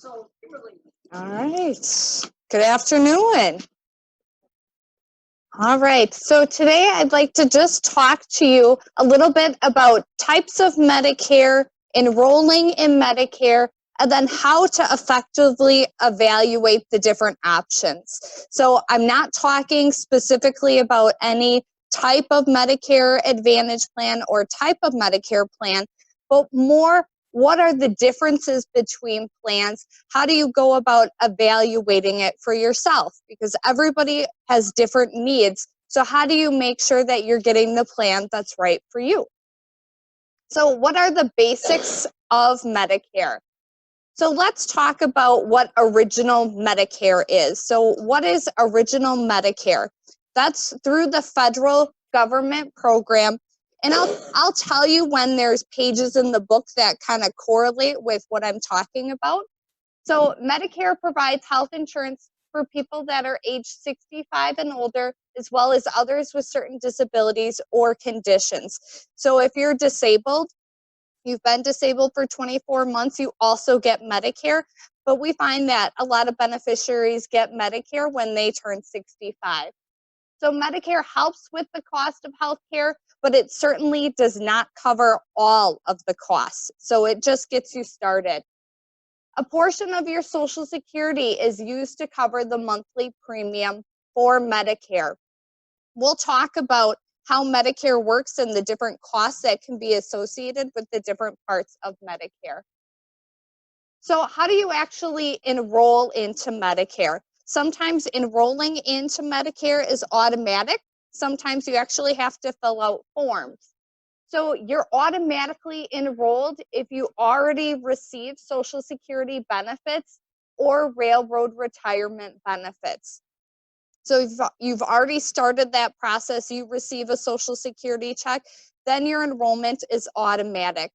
All right. Good afternoon. All right. So today I'd like to just talk to you a little bit about types of Medicare, enrolling in Medicare, and then how to effectively evaluate the different options. So I'm not talking specifically about any type of Medicare Advantage plan or type of Medicare plan, but more what are the differences between plans? How do you go about evaluating it for yourself? Because everybody has different needs. So how do you make sure that you're getting the plan that's right for you? So what are the basics of Medicare? So let's talk about what original Medicare is. So what is original Medicare? That's through the federal government program. And I'll tell you when there's pages in the book that kind of correlate with what I'm talking about. So Medicare provides health insurance for people that are age 65 and older, as well as others with certain disabilities or conditions. So if you're disabled, you've been disabled for 24 months, you also get Medicare. But we find that a lot of beneficiaries get Medicare when they turn 65. So Medicare helps with the cost of health care, but it certainly does not cover all of the costs. So it just gets you started. A portion of your Social Security is used to cover the monthly premium for Medicare. We'll talk about how Medicare works and the different costs that can be associated with the different parts of Medicare. So how do you actually enroll into Medicare? Sometimes enrolling into Medicare is automatic. Sometimes you actually have to fill out forms. So you're automatically enrolled if you already receive Social Security benefits or railroad retirement benefits. So if you've already started that process, you receive a Social Security check, then your enrollment is automatic.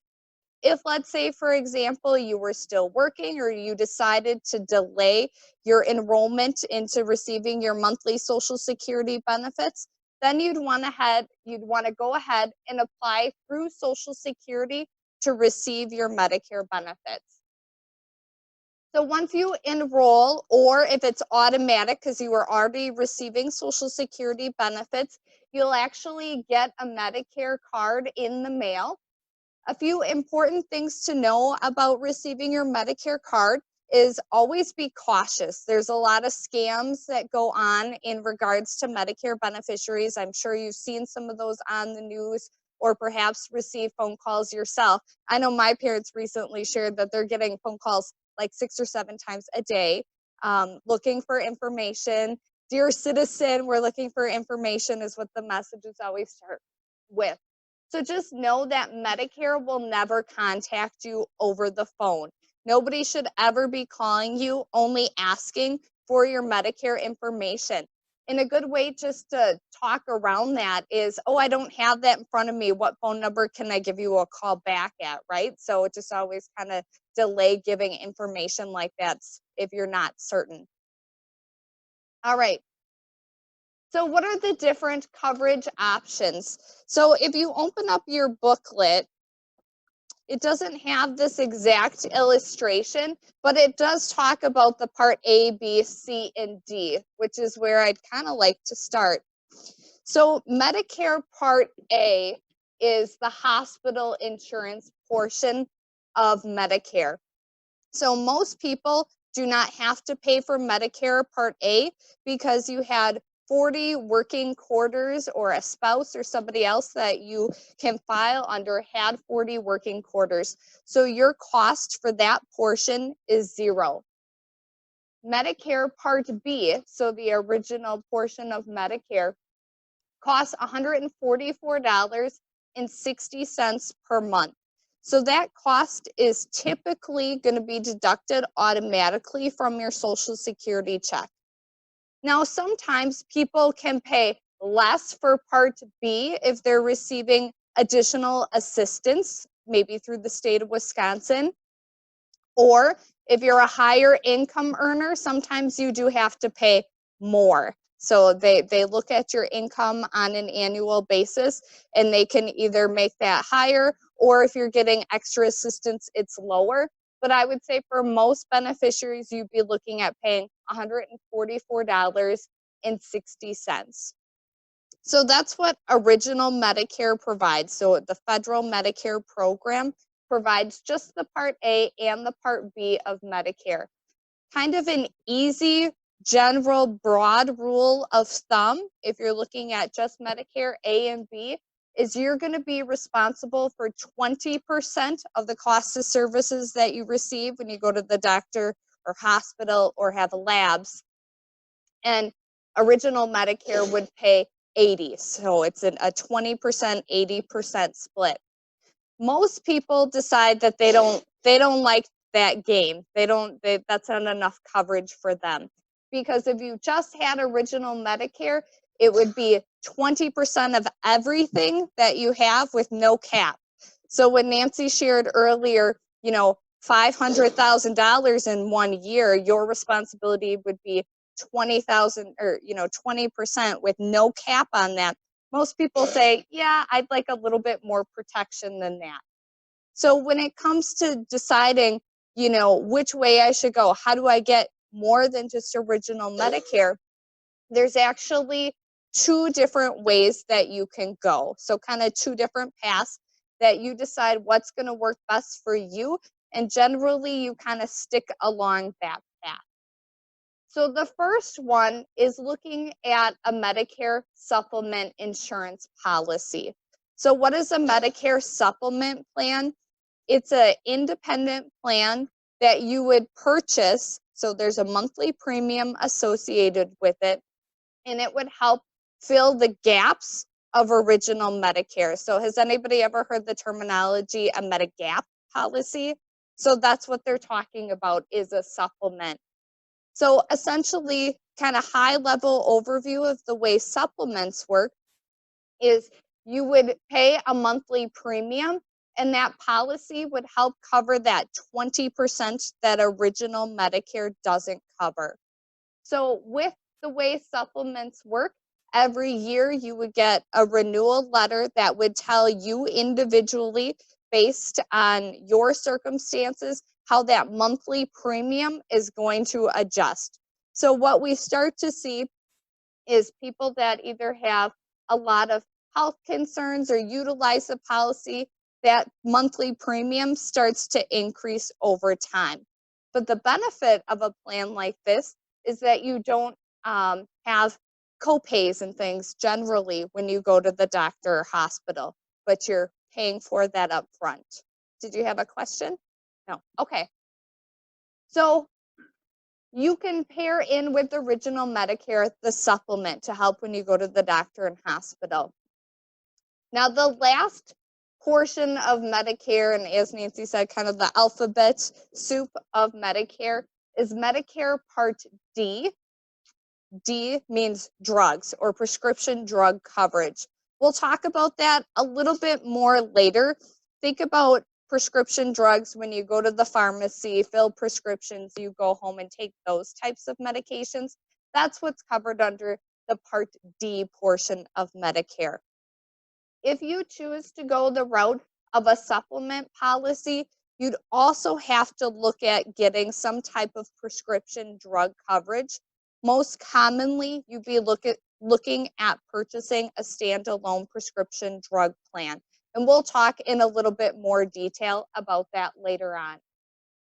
If, let's say, for example, you were still working or you decided to delay your enrollment into receiving your monthly Social Security benefits, then you'd want to go ahead and apply through Social Security to receive your Medicare benefits. So once you enroll, or if it's automatic because you are already receiving Social Security benefits, you'll actually get a Medicare card in the mail. A few important things to know about receiving your Medicare card is always be cautious. There's a lot of scams that go on in regards to Medicare beneficiaries. I'm sure you've seen some of those on the news or perhaps receive phone calls yourself. I know my parents recently shared that they're getting phone calls like 6 or 7 times a day looking for information. Dear citizen, we're looking for information is what the messages always start with. So just know that Medicare will never contact you over the phone. Nobody should ever be calling you only asking for your Medicare information. And a good way just to talk around that is, oh, I don't have that in front of me. What phone number can I give you a call back at, right? So it just always kind of delay giving information like that if you're not certain. All right. So what are the different coverage options? So if you open up your booklet, it doesn't have this exact illustration, but it does talk about the part A, B, C, and D, which is where I'd kind of like to start. So Medicare Part A is the hospital insurance portion of Medicare. So most people do not have to pay for Medicare Part A because you had 40 working quarters, or a spouse or somebody else that you can file under had 40 working quarters. So your cost for that portion is $0. Medicare Part B, so the original portion of Medicare, costs $144.60 per month. So that cost is typically going to be deducted automatically from your Social Security check. Now, sometimes people can pay less for Part B if they're receiving additional assistance, maybe through the state of Wisconsin. Or if you're a higher income earner, sometimes you do have to pay more. So they look at your income on an annual basis, and they can either make that higher, or if you're getting extra assistance, it's lower. but I would say for most beneficiaries, you'd be looking at paying $144.60. So that's what Original Medicare provides. So the federal Medicare program provides just the Part A and the Part B of Medicare. Kind of an easy, general, broad rule of thumb, if you're looking at just Medicare A and B, is you're going to be responsible for 20% of the cost of services that you receive when you go to the doctor or hospital or have labs. And Original Medicare would pay 80. So it's a 20%, 80% split. Most people decide that they don't like that game. That's not enough coverage for them. Because if you just had Original Medicare, it would be 20% of everything that you have with no cap. So when Nancy shared earlier, $500,000 in 1 year, your responsibility would be 20,000 or 20% with no cap on that. Most people say, yeah, I'd like a little bit more protection than that. So when it comes to deciding, which way I should go, how do I get more than just Original Medicare? There's actually 2 different ways that you can go. So kind of 2 different paths that you decide what's going to work best for you. And generally, you kind of stick along that path. So the first one is looking at a Medicare supplement insurance policy. So what is a Medicare supplement plan? It's an independent plan that you would purchase. So there's a monthly premium associated with it, and it would help fill the gaps of Original Medicare. So has anybody ever heard the terminology a Medigap policy? So that's what they're talking about, is a supplement. So essentially, kind of high level overview of the way supplements work is you would pay a monthly premium, and that policy would help cover that 20% that Original Medicare doesn't cover. So with the way supplements work, every year you would get a renewal letter that would tell you individually, based on your circumstances, how that monthly premium is going to adjust. So what we start to see is people that either have a lot of health concerns or utilize the policy, that monthly premium starts to increase over time. But the benefit of a plan like this is that you don't have copays and things generally when you go to the doctor or hospital, but you're paying for that up front. Did you have a question? No. Okay. So you can pair in with Original Medicare the supplement to help when you go to the doctor and hospital. Now, the last portion of Medicare, and as Nancy said, kind of the alphabet soup of Medicare, is Medicare Part D. D means drugs or prescription drug coverage. We'll talk about that a little bit more later. Think about prescription drugs when you go to the pharmacy, fill prescriptions, you go home and take those types of medications. That's what's covered under the Part D portion of Medicare. If you choose to go the route of a supplement policy, you'd also have to look at getting some type of prescription drug coverage. Most commonly, you'd be looking at purchasing a standalone prescription drug plan. And we'll talk in a little bit more detail about that later on.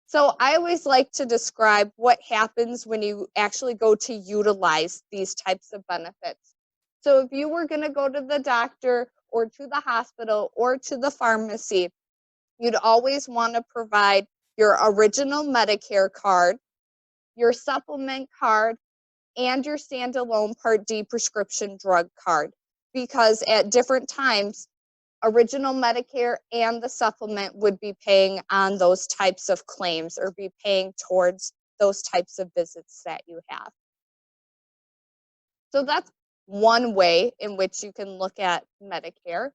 So I always like to describe what happens when you actually go to utilize these types of benefits. So if you were going to go to the doctor or to the hospital or to the pharmacy, you'd always want to provide your Original Medicare card, your supplement card, and your standalone Part D prescription drug card, because at different times, Original Medicare and the supplement would be paying on those types of claims or be paying towards those types of visits that you have. So that's one way in which you can look at Medicare.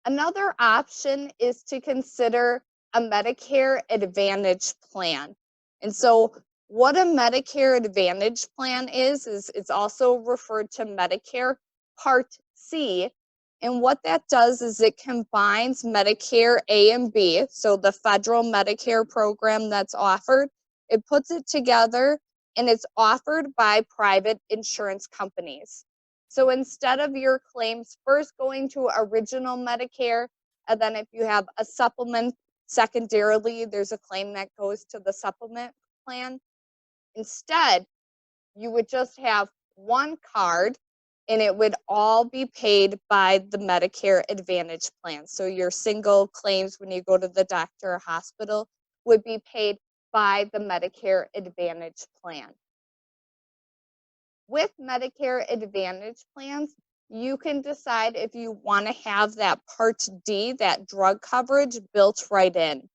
Another option is to consider a Medicare Advantage plan. And so what a Medicare Advantage plan is it's also referred to Medicare Part C. And what that does is it combines Medicare A and B, so the federal Medicare program that's offered, it puts it together and it's offered by private insurance companies. So instead of your claims first going to original Medicare, and then if you have a supplement secondarily, there's a claim that goes to the supplement plan. Instead, you would just have one card and it would all be paid by the Medicare Advantage plan. So your single claims when you go to the doctor or hospital would be paid by the Medicare Advantage plan. With Medicare Advantage plans, you can decide if you want to have that Part D, that drug coverage, built right in.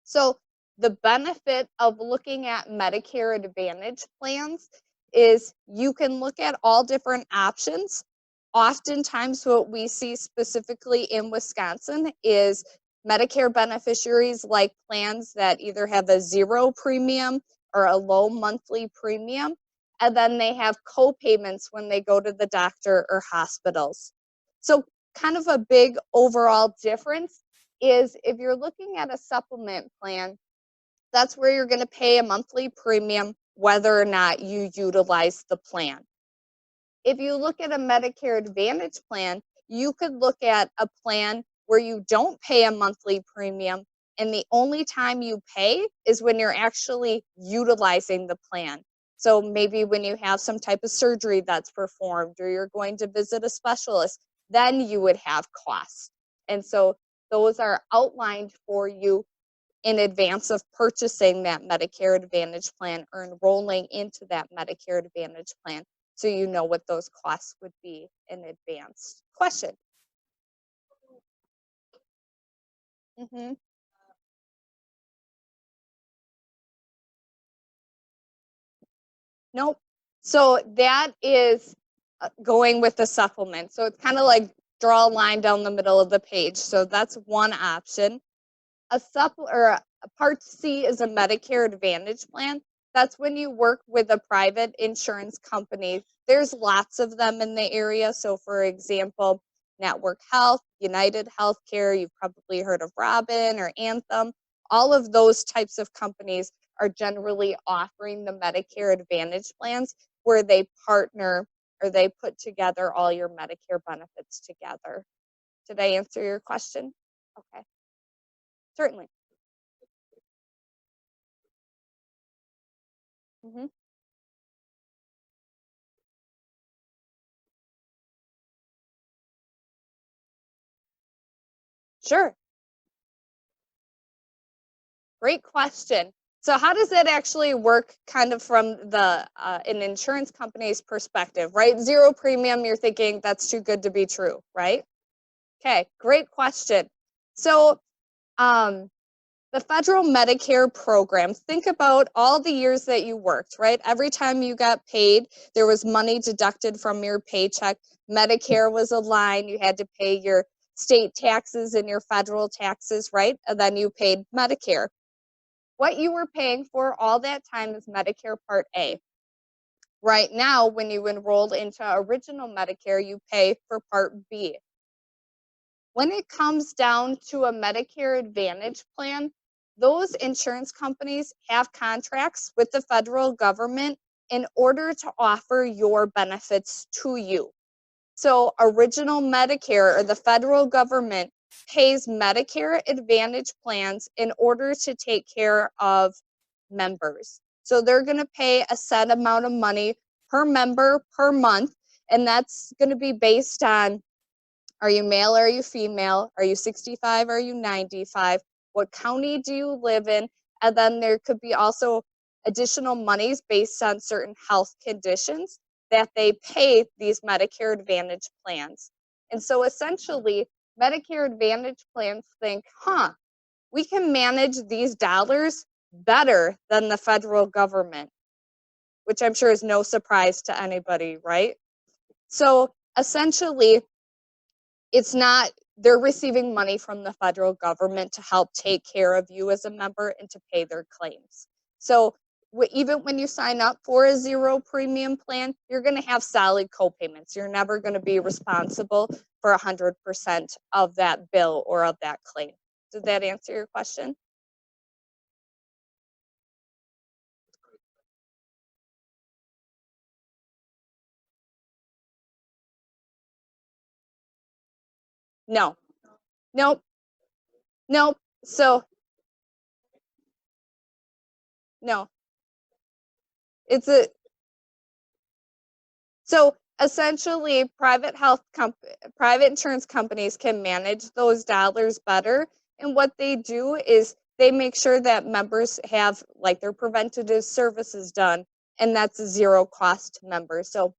So the benefit of looking at Medicare Advantage plans is you can look at all different options. Oftentimes what we see specifically in Wisconsin is Medicare beneficiaries like plans that either have a zero premium or a low monthly premium, and then they have co-payments when they go to the doctor or hospitals. So kind of a big overall difference is if you're looking at a supplement plan, that's where you're going to pay a monthly premium whether or not you utilize the plan. If you look at a Medicare Advantage plan, you could look at a plan where you don't pay a monthly premium, and the only time you pay is when you're actually utilizing the plan. So maybe when you have some type of surgery that's performed or you're going to visit a specialist, then you would have costs. And so those are outlined for you in advance of purchasing that Medicare Advantage plan or enrolling into that Medicare Advantage plan, so you know what those costs would be in advance. Question? Mm-hmm. Nope. So that is going with the supplement. So it's kind of like draw a line down the middle of the page. So that's one option. A Part C is a Medicare Advantage plan. That's when you work with a private insurance company. There's lots of them in the area. So for example, Network Health, United Healthcare, you've probably heard of Robin or Anthem. All of those types of companies are generally offering the Medicare Advantage plans where they partner or they put together all your Medicare benefits together. Did I answer your question? Okay, certainly. Hmm. Sure. Great question. So how does that actually work kind of from the an insurance company's perspective, right? Zero premium, you're thinking that's too good to be true, right? Okay, great question. So um, the federal Medicare program, think about all the years that you worked, right? Every time you got paid, there was money deducted from your paycheck. Medicare was a line. You had to pay your state taxes and your federal taxes, right? And then you paid Medicare. What you were paying for all that time is Medicare Part A. Right now, when you enrolled into original Medicare, you pay for Part B. When it comes down to a Medicare Advantage plan, those insurance companies have contracts with the federal government in order to offer your benefits to you. So original Medicare or the federal government pays Medicare Advantage plans in order to take care of members. So they're going to pay a set amount of money per member per month, and that's going to be based on, are you male or are you female? Are you 65? Are you 95? What county do you live in? And then there could be also additional monies based on certain health conditions that they pay these Medicare Advantage plans. And so essentially, Medicare Advantage plans think, we can manage these dollars better than the federal government, which I'm sure is no surprise to anybody, right? So essentially, it's not, they're receiving money from the federal government to help take care of you as a member and to pay their claims. So even when you sign up for a zero premium plan, you're going to have solid co-payments. You're never going to be responsible for 100% of that bill or of that claim. Did that answer your question? No. Nope. Nope. So, no. It's a So essentially, private insurance companies can manage those dollars better. And what they do is they make sure that members have like their preventative services done, and that's a zero cost to members. So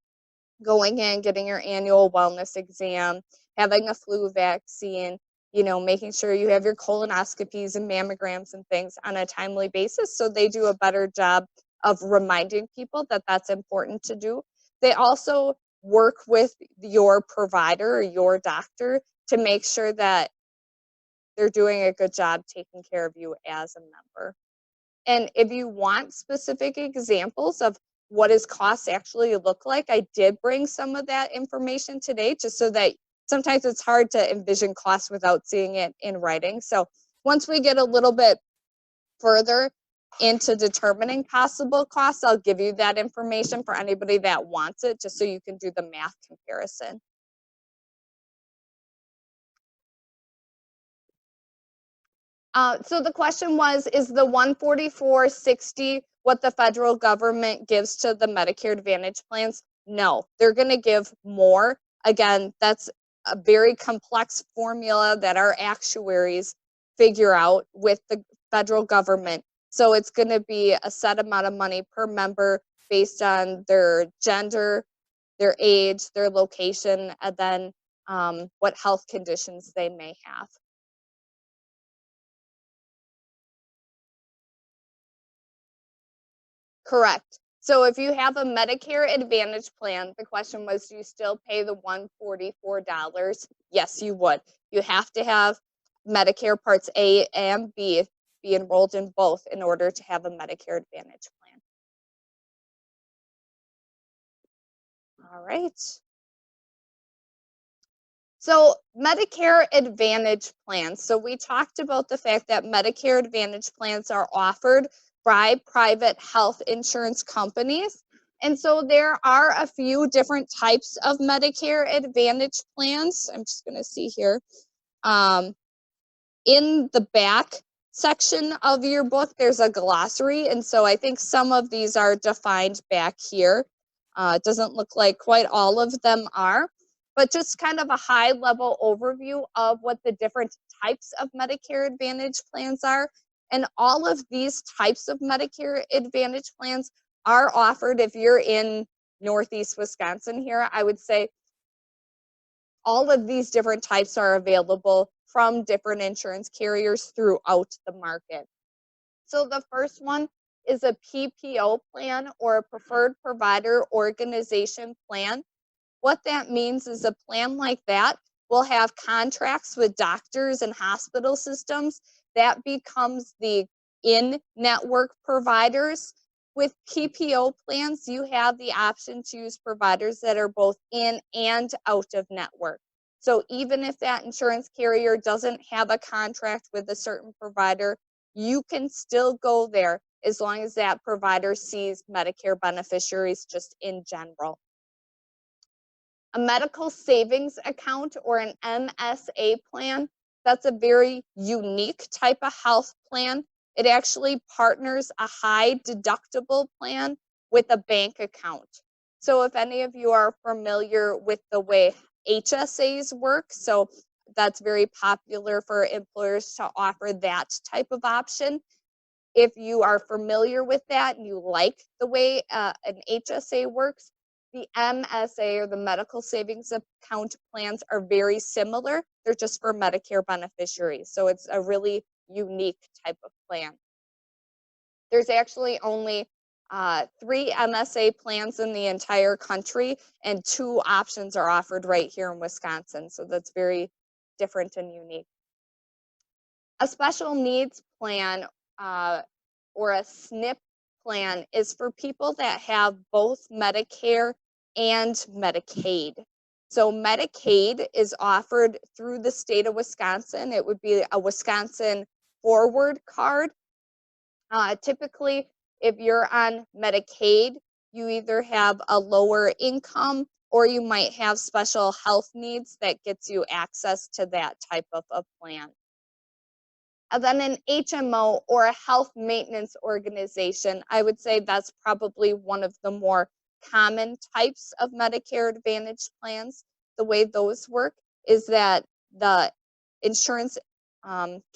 going in, getting your annual wellness exam, having a flu vaccine, making sure you have your colonoscopies and mammograms and things on a timely basis. So they do a better job of reminding people that that's important to do. They also work with your provider or your doctor to make sure that they're doing a good job taking care of you as a member. And if you want specific examples of what does costs actually look like, I did bring some of that information today just so that sometimes it's hard to envision costs without seeing it in writing. So once we get a little bit further into determining possible costs, I'll give you that information for anybody that wants it, just so you can do the math comparison. So the question was, is the 144.60 what the federal government gives to the Medicare Advantage plans? No, they're going to give more. Again, that's a very complex formula that our actuaries figure out with the federal government. So it's going to be a set amount of money per member based on their gender, their age, their location, and then what health conditions they may have. Correct. So if you have a Medicare Advantage plan, the question was, do you still pay the $144? Yes, you would. You have to have Medicare Parts A and B, be enrolled in both in order to have a Medicare Advantage plan. All right. So Medicare Advantage plans. So we talked about the fact that Medicare Advantage plans are offered by private health insurance companies. And so there are a few different types of Medicare Advantage plans. I'm just going to see here. In the back section of your book, there's a glossary. And so I think some of these are defined back here. It doesn't look like quite all of them are, but just kind of a high level overview of what the different types of Medicare Advantage plans are. And all of these types of Medicare Advantage plans are offered if you're in Northeast Wisconsin here. I would say all of these different types are available from different insurance carriers throughout the market. So the first one is a PPO plan, or a preferred provider organization plan. What that means is a plan like that will have contracts with doctors and hospital systems. That becomes the in-network providers. With PPO plans, you have the option to use providers that are both in and out of network. So even if that insurance carrier doesn't have a contract with a certain provider, you can still go there as long as that provider sees Medicare beneficiaries just in general. A medical savings account, or an MSA plan, that's a very unique type of health plan. It actually partners a high deductible plan with a bank account. So if any of you are familiar with the way HSAs work, so that's very popular for employers to offer that type of option. If you are familiar with that and you like the way an HSA works, the MSA, or the medical savings account plans, are very similar. They're just for Medicare beneficiaries. So it's a really unique type of plan. There's actually only 3 MSA plans in the entire country, and 2 options are offered right here in Wisconsin. So that's very different and unique. A special needs plan, or a SNP plan is for people that have both Medicare and Medicaid. So Medicaid is offered through the state of Wisconsin. It would be a Wisconsin Forward card. Typically, if you're on Medicaid, you either have a lower income or you might have special health needs that gets you access to that type of a plan. And then an HMO or a health maintenance organization, I would say that's probably one of the more common types of Medicare Advantage plans. The way those work is that the insurance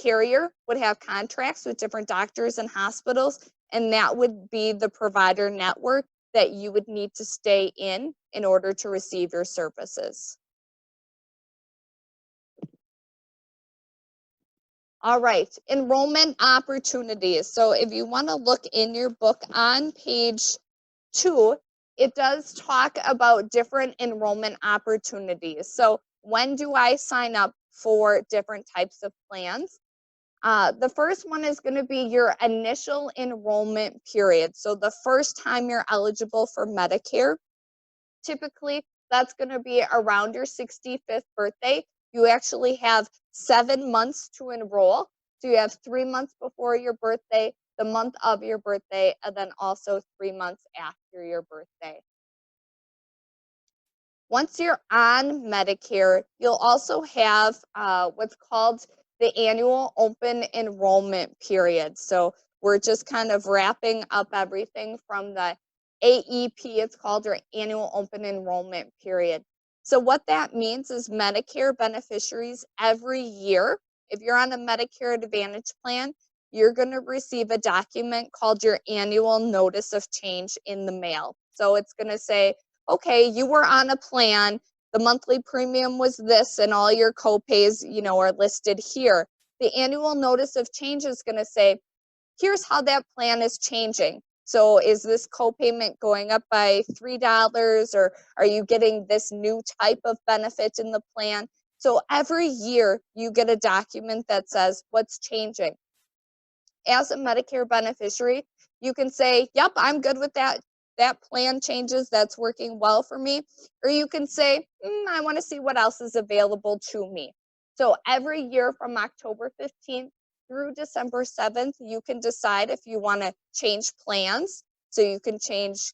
carrier would have contracts with different doctors and hospitals, and that would be the provider network that you would need to stay in order to receive your services. All right, enrollment opportunities. So if you want to look in your book on page 2, it does talk about different enrollment opportunities. So when do I sign up for different types of plans? The first one is going to be your initial enrollment period. So the first time you're eligible for Medicare, typically that's going to be around your 65th birthday. You actually have 7 months to enroll. So you have 3 months before your birthday, the month of your birthday, and then also 3 months after your birthday. Once you're on Medicare, you'll also have what's called the annual open enrollment period. So we're just kind of wrapping up everything from the AEP, it's called, your annual open enrollment period. So what that means is Medicare beneficiaries every year, if you're on a Medicare Advantage plan, you're going to receive a document called your annual notice of change in the mail. So it's going to say, okay, you were on a plan, the monthly premium was this, and all your copays, are listed here. The annual notice of change is going to say, here's how that plan is changing. So is this copayment going up by $3, or are you getting this new type of benefit in the plan? So every year you get a document that says what's changing. As a Medicare beneficiary, you can say, yep, I'm good with that. That plan changes, that's working well for me. Or you can say, I want to see what else is available to me. So every year from October 15th through December 7th, you can decide if you want to change plans. So you can change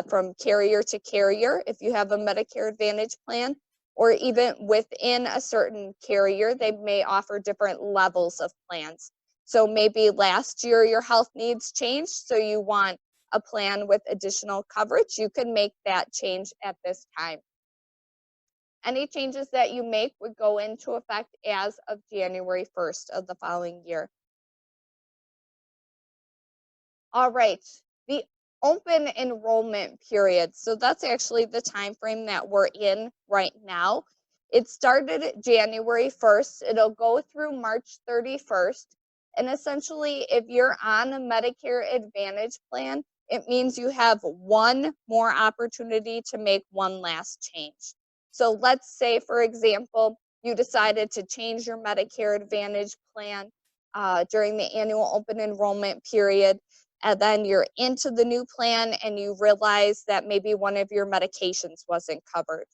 from carrier to carrier if you have a Medicare Advantage plan, or even within a certain carrier, they may offer different levels of plans. So maybe last year your health needs changed, so you want a plan with additional coverage. You can make that change at this time. Any changes that you make would go into effect as of January 1st of the following year. All right, the open enrollment period. So that's actually the time frame that we're in right now. It started January 1st. It'll go through March 31st. And essentially, if you're on a Medicare Advantage plan, it means you have one more opportunity to make one last change. So let's say, for example, you decided to change your Medicare Advantage plan during the annual open enrollment period, and then you're into the new plan and you realize that maybe one of your medications wasn't covered.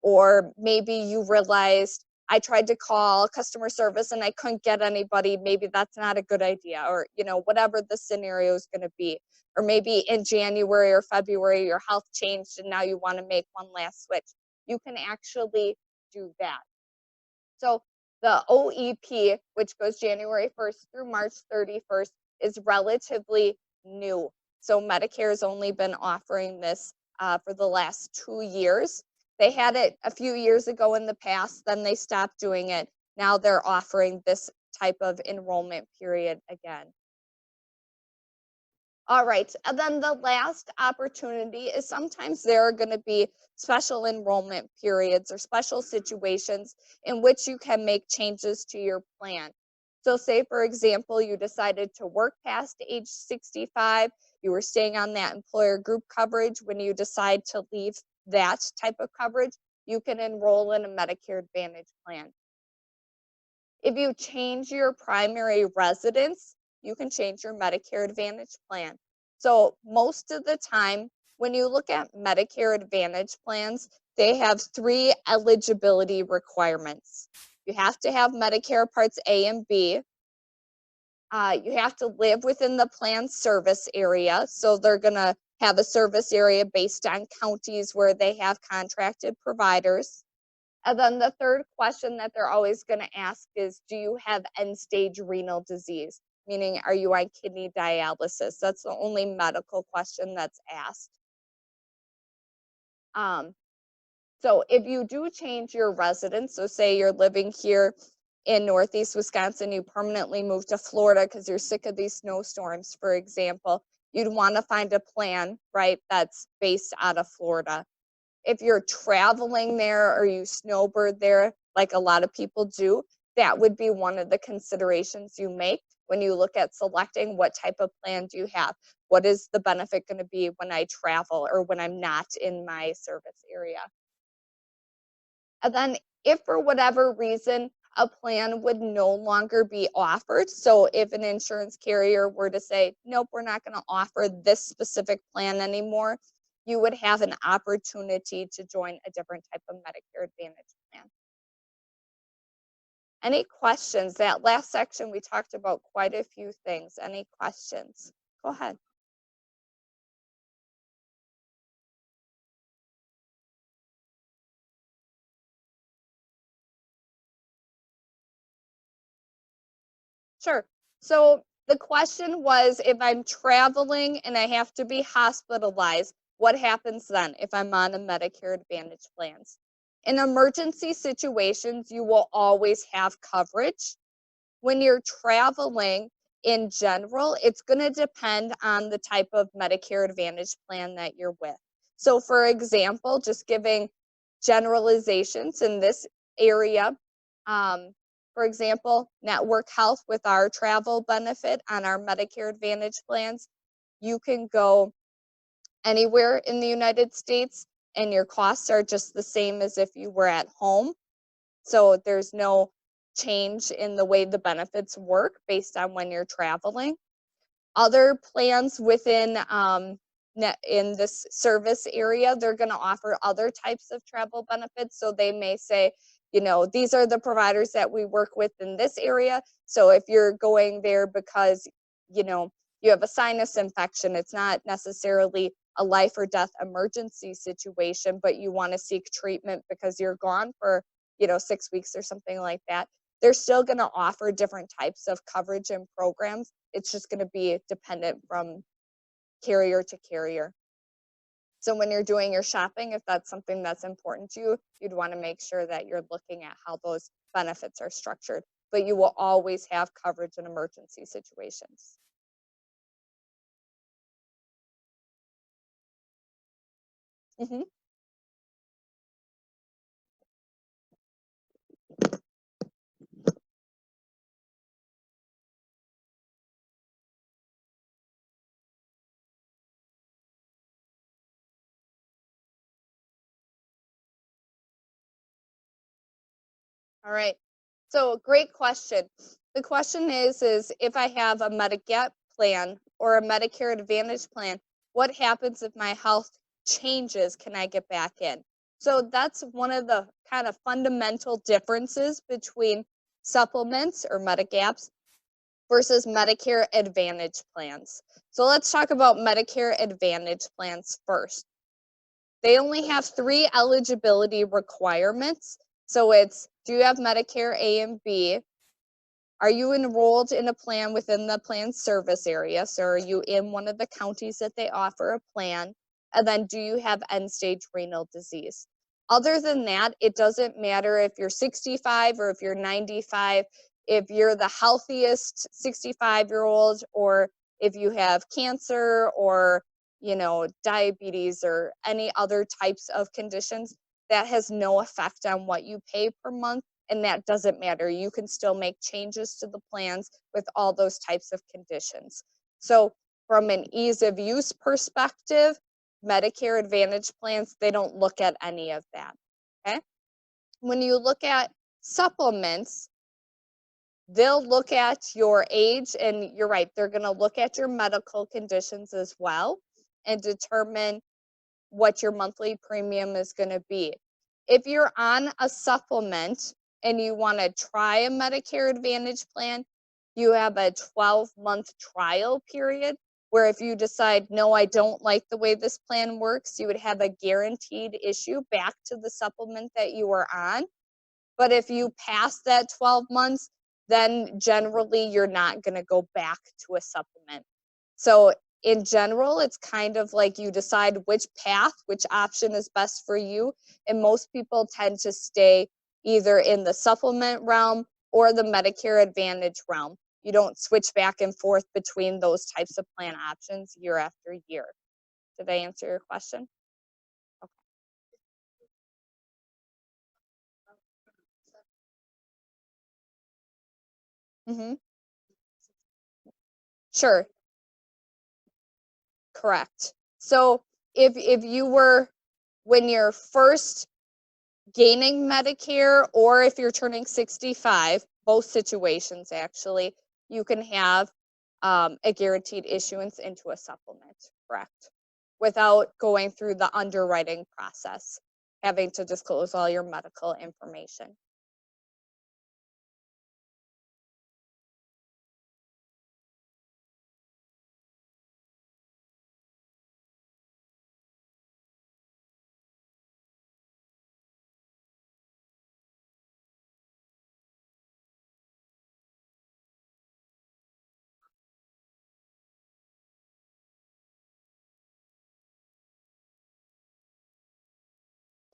Or maybe you realized, I tried to call customer service and I couldn't get anybody. Maybe that's not a good idea, or whatever the scenario is going to be. Or maybe in January or February your health changed and now you want to make one last switch. You can actually do that. So the OEP, which goes January 1st through March 31st, is relatively new. So Medicare has only been offering this for the last 2 years. They had it a few years ago in the past, then they stopped doing it. Now they're offering this type of enrollment period again. All right, and then the last opportunity is sometimes there are going to be special enrollment periods or special situations in which you can make changes to your plan. So say, for example, you decided to work past age 65, you were staying on that employer group coverage. When you decide to leave that type of coverage, you can enroll in a Medicare Advantage plan. If you change your primary residence, you can change your Medicare Advantage plan. So most of the time, when you look at Medicare Advantage plans, they have 3 eligibility requirements. You have to have Medicare Parts A and B. You have to live within the plan service area. So they're going to have a service area based on counties where they have contracted providers. And then the third question that they're always going to ask is, do you have end-stage renal disease? Meaning, are you on kidney dialysis? That's the only medical question that's asked. So if you do change your residence, so say you're living here in Northeast Wisconsin, you permanently move to Florida because you're sick of these snowstorms, for example, you'd want to find a plan, right, that's based out of Florida. If you're traveling there or you snowbird there, like a lot of people do, that would be one of the considerations you make when you look at selecting what type of plan do you have. What is the benefit going to be when I travel or when I'm not in my service area? And then if for whatever reason a plan would no longer be offered, so if an insurance carrier were to say, nope, we're not going to offer this specific plan anymore, you would have an opportunity to join a different type of Medicare Advantage plan. Any questions? That last section, we talked about quite a few things. Any questions? Go ahead. Sure. So the question was, if I'm traveling and I have to be hospitalized, what happens then if I'm on a Medicare Advantage plans? In emergency situations, you will always have coverage. When you're traveling in general, it's going to depend on the type of Medicare Advantage plan that you're with. So for example, just giving generalizations in this area, for example, network health with our travel benefit on our Medicare Advantage plans, you can go anywhere in the United States and your costs are just the same as if you were at home. So there's no change in the way the benefits work based on when you're traveling. Other plans within in this service area, they're going to offer other types of travel benefits. So they may say, you know, these are the providers that we work with in this area. So if you're going there because, you know, you have a sinus infection, it's not necessarily a life or death emergency situation, but you want to seek treatment because you're gone for, you know, 6 weeks or something like that. They're still going to offer different types of coverage and programs. It's just going to be dependent from carrier to carrier. So when you're doing your shopping, if that's something that's important to you, you'd want to make sure that you're looking at how those benefits are structured. But you will always have coverage in emergency situations. Mm-hmm. All right. So great question. The question is if I have a Medigap plan or a Medicare Advantage plan, what happens if my health changes? Can I get back in? So that's one of the kind of fundamental differences between supplements or Medigaps versus Medicare Advantage plans. So let's talk about Medicare Advantage plans first. They only have 3 eligibility requirements. So it's, do you have Medicare A and B? Are you enrolled in a plan within the plan service area? So are you in one of the counties that they offer a plan? And then do you have end-stage renal disease? Other than that, it doesn't matter if you're 65 or if you're 95, if you're the healthiest 65-year-old or if you have cancer or, you know, diabetes or any other types of conditions, that has no effect on what you pay per month. And that doesn't matter. You can still make changes to the plans with all those types of conditions. So from an ease of use perspective, Medicare Advantage plans, they don't look at any of that, okay? When you look at supplements, they'll look at your age, and you're right, they're going to look at your medical conditions as well and determine what your monthly premium is going to be. If you're on a supplement and you want to try a Medicare Advantage plan, you have a 12-month trial period where if you decide, no, I don't like the way this plan works, you would have a guaranteed issue back to the supplement that you were on. But if you pass that 12 months, then generally you're not going to go back to a supplement. So in general, it's kind of like you decide which path, which option is best for you. And most people tend to stay either in the supplement realm or the Medicare Advantage realm. You don't switch back and forth between those types of plan options year after year. Did I answer your question? Mm-hmm. Sure, correct. So if you were when you're first gaining Medicare or if you're turning 65, both situations actually, you can have a guaranteed issuance into a supplement, correct? Without going through the underwriting process, having to disclose all your medical information.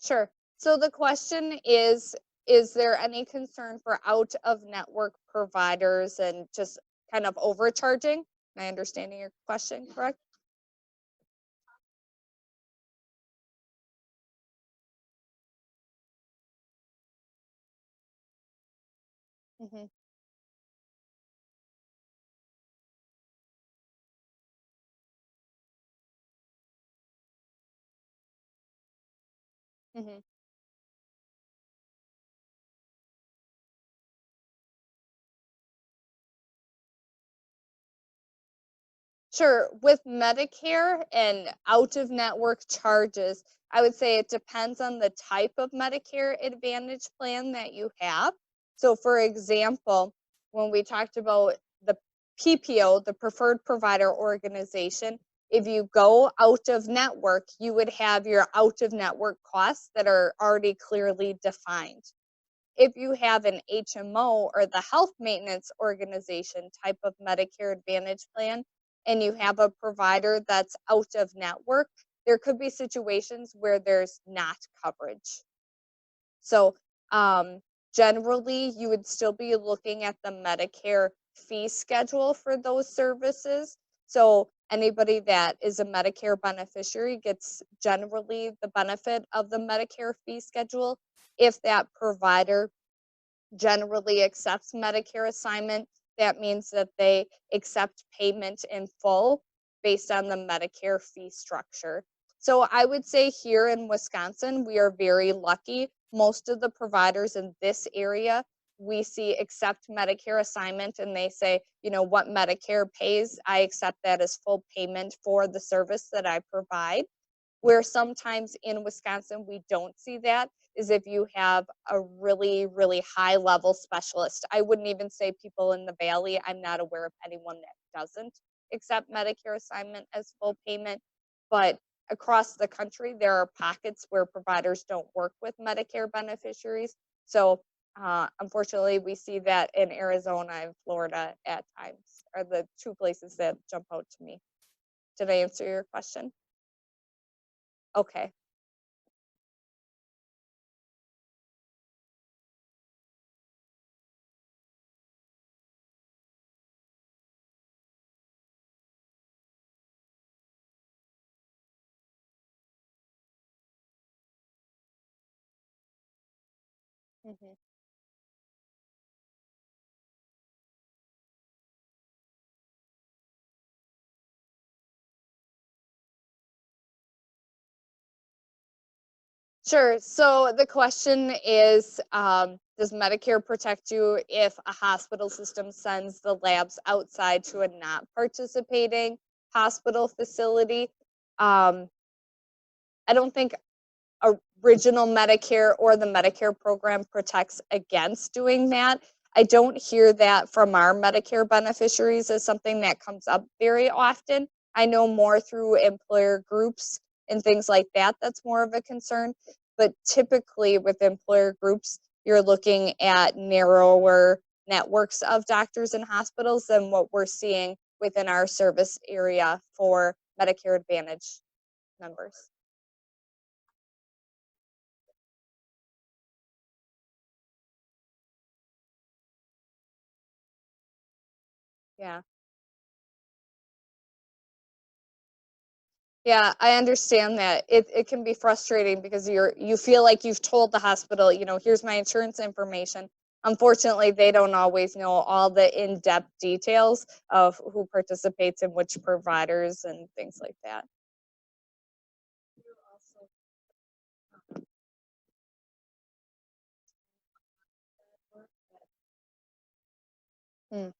Sure. So the question is there any concern for out of network providers and just kind of overcharging? Am I understanding your question correct? Hmm. Hmm. Sure. With Medicare and out of network charges, I would say it depends on the type of Medicare Advantage plan that you have. So, for example, when we talked about the PPO, the Preferred Provider Organization, if you go out of network, you would have your out of network costs that are already clearly defined. If you have an HMO or the health maintenance organization type of Medicare Advantage plan, and you have a provider that's out of network, there could be situations where there's not coverage. So, um, generally, you would still be looking at the Medicare fee schedule for those services. So, anybody that is a Medicare beneficiary gets generally the benefit of the Medicare fee schedule if that provider generally accepts Medicare assignment. That means that they accept payment in full based on the Medicare fee structure. So I would say here in Wisconsin, we are very lucky. Most of the providers in this area we see accept Medicare assignment and they say, you know, what Medicare pays, I accept that as full payment for the service that I provide. Where sometimes in Wisconsin we don't see that is if you have a really, really high level specialist. I wouldn't even say people in the Valley. I'm not aware of anyone that doesn't accept Medicare assignment as full payment. But across the country, there are pockets where providers don't work with Medicare beneficiaries. So unfortunately, we see that in Arizona and Florida at times are the two places that jump out to me. Did I answer your question? Okay. Mhm. Sure. So the question is, Does Medicare protect you if a hospital system sends the labs outside to a not participating hospital facility? I don't think original Medicare or the Medicare program protects against doing that. I don't hear that from our Medicare beneficiaries as something that comes up very often. I know more through employer groups and things like that, that's more of a concern. But typically with employer groups, you're looking at narrower networks of doctors and hospitals than what we're seeing within our service area for Medicare Advantage members. Yeah. Yeah, I understand that. It can be frustrating because you feel like you've told the hospital, here's my insurance information. Unfortunately, they don't always know all the in-depth details of who participates in which providers and things like that. Mm,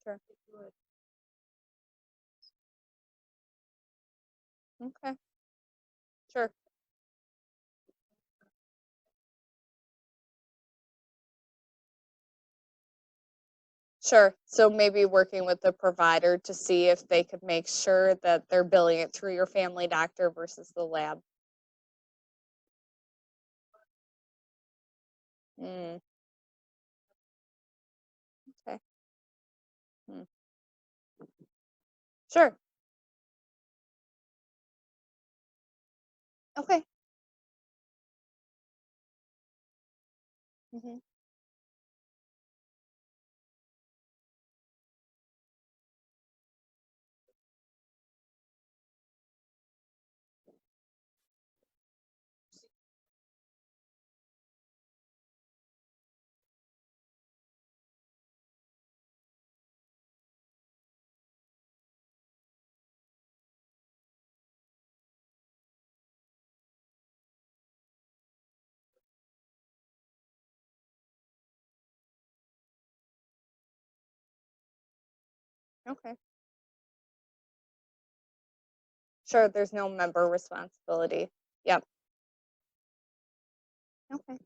sure. Okay. Sure. Sure. So maybe working with the provider to see if they could make sure that they're billing it through your family doctor versus the lab. Mm, okay. Mm, sure. Okay. Hmm. Okay. Sure, there's no member responsibility. Yep. Okay.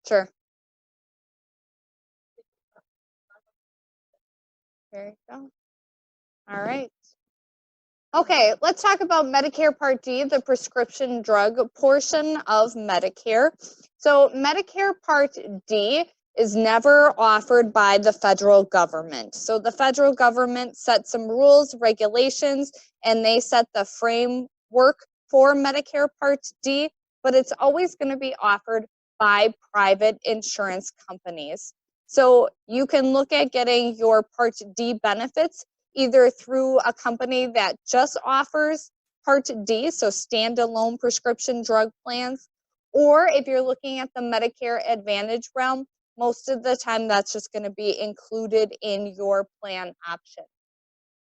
Sure. There you go. All right. Okay, let's talk about Medicare Part D, the prescription drug portion of Medicare. So, Medicare Part D is never offered by the federal government. So, the federal government sets some rules, regulations, and they set the framework for Medicare Part D, but it's always going to be offered by private insurance companies. So, you can look at getting your Part D benefits either through a company that just offers Part D, so standalone prescription drug plans, or if you're looking at the Medicare Advantage realm, most of the time that's just going to be included in your plan option.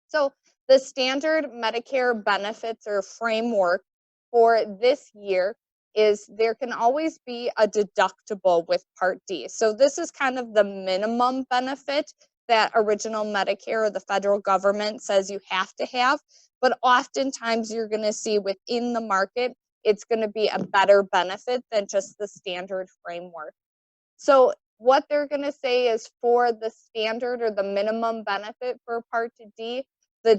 So the standard Medicare benefits or framework for this year is there can always be a deductible with Part D. So this is kind of the minimum benefit that original Medicare or the federal government says you have to have. But oftentimes you're going to see within the market, it's going to be a better benefit than just the standard framework. So what they're going to say is for the standard or the minimum benefit for Part D, the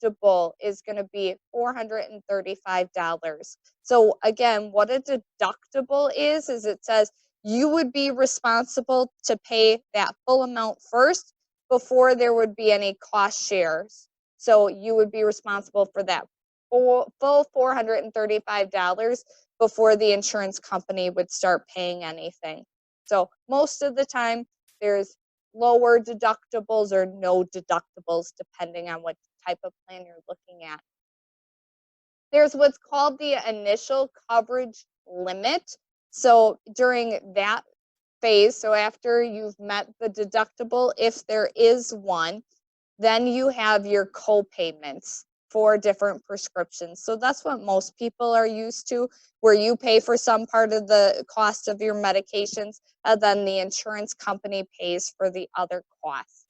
deductible is going to be $435. So again, what a deductible is it says you would be responsible to pay that full amount first before there would be any cost shares. So you would be responsible for that full $435 before the insurance company would start paying anything. So most of the time, there's lower deductibles or no deductibles, depending on what type of plan you're looking at. There's what's called the initial coverage limit. So during that phase, so after you've met the deductible, if there is one, then you have your co-payments for different prescriptions. So that's what most people are used to, where you pay for some part of the cost of your medications, and then the insurance company pays for the other costs.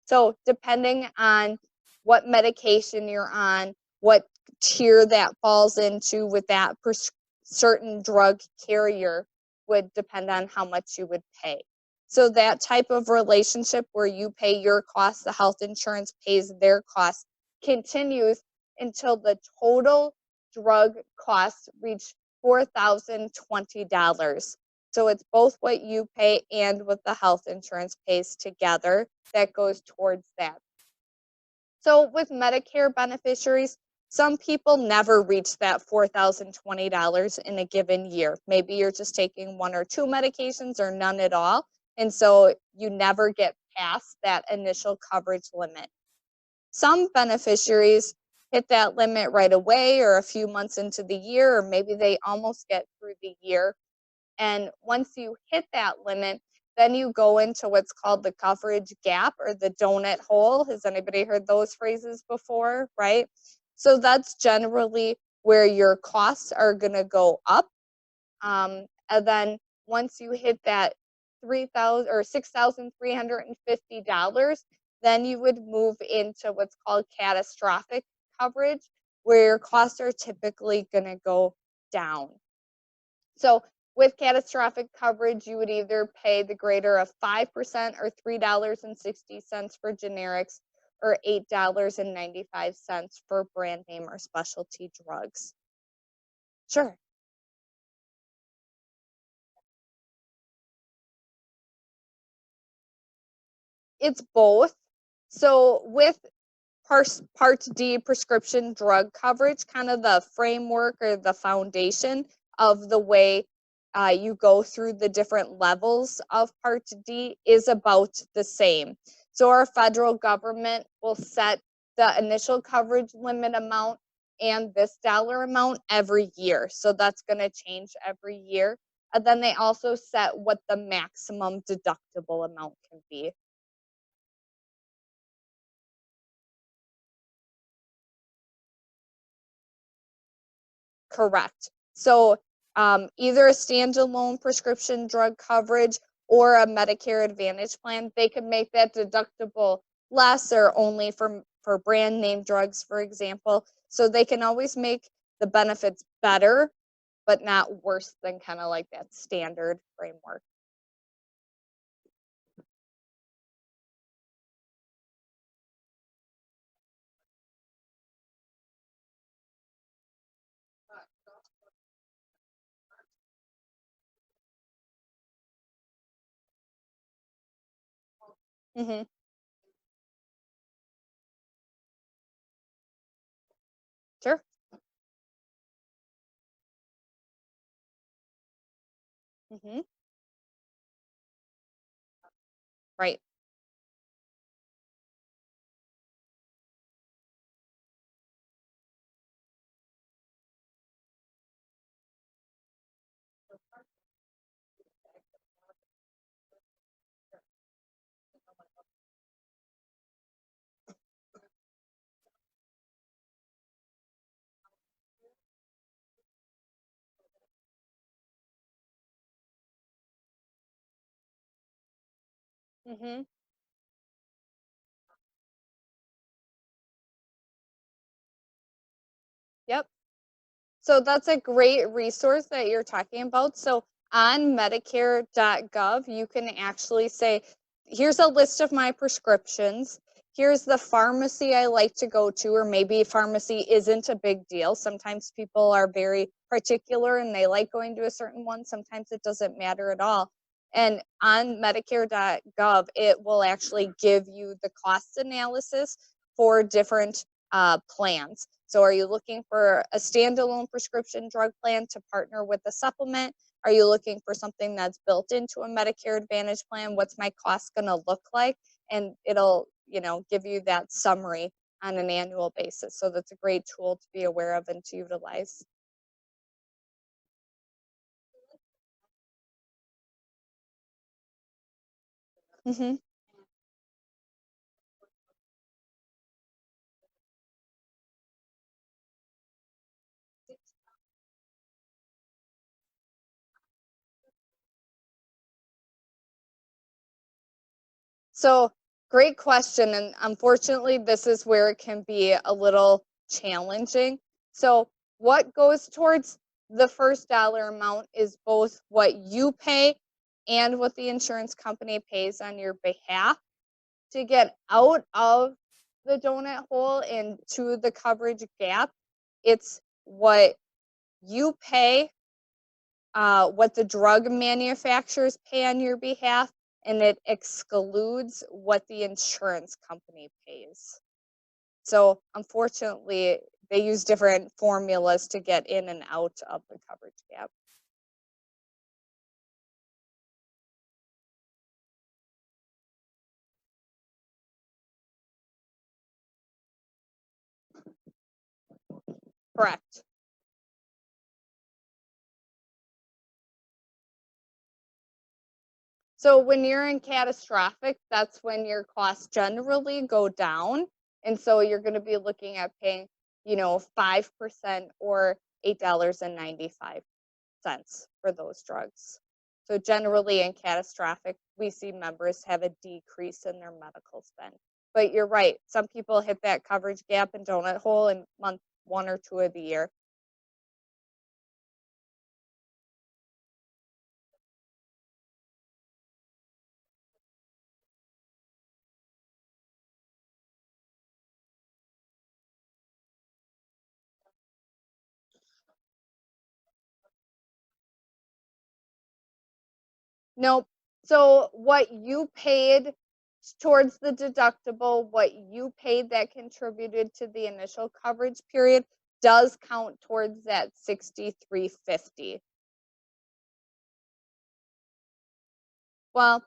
So depending on what medication you're on, what tier that falls into with that certain drug carrier would depend on how much you would pay. So that type of relationship where you pay your costs, the health insurance pays their costs, continues until the total drug costs reach $4,020. So it's both what you pay and what the health insurance pays together that goes towards that. So with Medicare beneficiaries, some people never reach that $4,020 in a given year. Maybe you're just taking one or two medications or none at all. And so you never get past that initial coverage limit. Some beneficiaries hit that limit right away or a few months into the year, or maybe they almost get through the year. And once you hit that limit, then you go into what's called the coverage gap or the donut hole. Has anybody heard those phrases before, right? So that's generally where your costs are going to go up. And then once you hit that $3,000 or $6,350, then you would move into what's called catastrophic coverage, where your costs are typically going to go down. So with catastrophic coverage, you would either pay the greater of 5% or $3.60 for generics, or $8.95 for brand name or specialty drugs. Sure. It's both. So with Part D prescription drug coverage, kind of the framework or the foundation of the way you go through the different levels of Part D is about the same. So our federal government will set the initial coverage limit amount and this dollar amount every year. So that's going to change every year. And then they also set what the maximum deductible amount can be. Correct. So either a standalone prescription drug coverage or a Medicare Advantage plan, they could make that deductible less or only for brand name drugs, for example. So they can always make the benefits better, but not worse than kind of like that standard framework. Mm-hmm. Sure. Mm-hmm. Right. Mm-hmm. Yep. So that's a great resource that you're talking about. So on Medicare.gov, you can actually say, here's a list of my prescriptions. Here's the pharmacy I like to go to, or maybe pharmacy isn't a big deal. Sometimes people are very particular and they like going to a certain one. Sometimes it doesn't matter at all. And on Medicare.gov, it will actually give you the cost analysis for different plans. So are you looking for a standalone prescription drug plan to partner with a supplement? Are you looking for something that's built into a Medicare Advantage plan? What's my cost going to look like? And it'll, give you that summary on an annual basis. So that's a great tool to be aware of and to utilize. Mm-hmm. So, great question. And unfortunately, this is where it can be a little challenging. So, what goes towards the first dollar amount is both what you pay and what the insurance company pays on your behalf. To get out of the donut hole and to the coverage gap, it's what you pay, what the drug manufacturers pay on your behalf, and it excludes what the insurance company pays. So unfortunately, they use different formulas to get in and out of the coverage gap. Correct. So when you're in catastrophic, that's when your costs generally go down. And so you're going to be looking at paying, 5% or $8.95 for those drugs. So generally in catastrophic, we see members have a decrease in their medical spend. But you're right, some people hit that coverage gap and donut hole in month 1 or 2 of the year. Nope. So what you paid towards the deductible, what you paid that contributed to the initial coverage period does count towards that 6350. Well,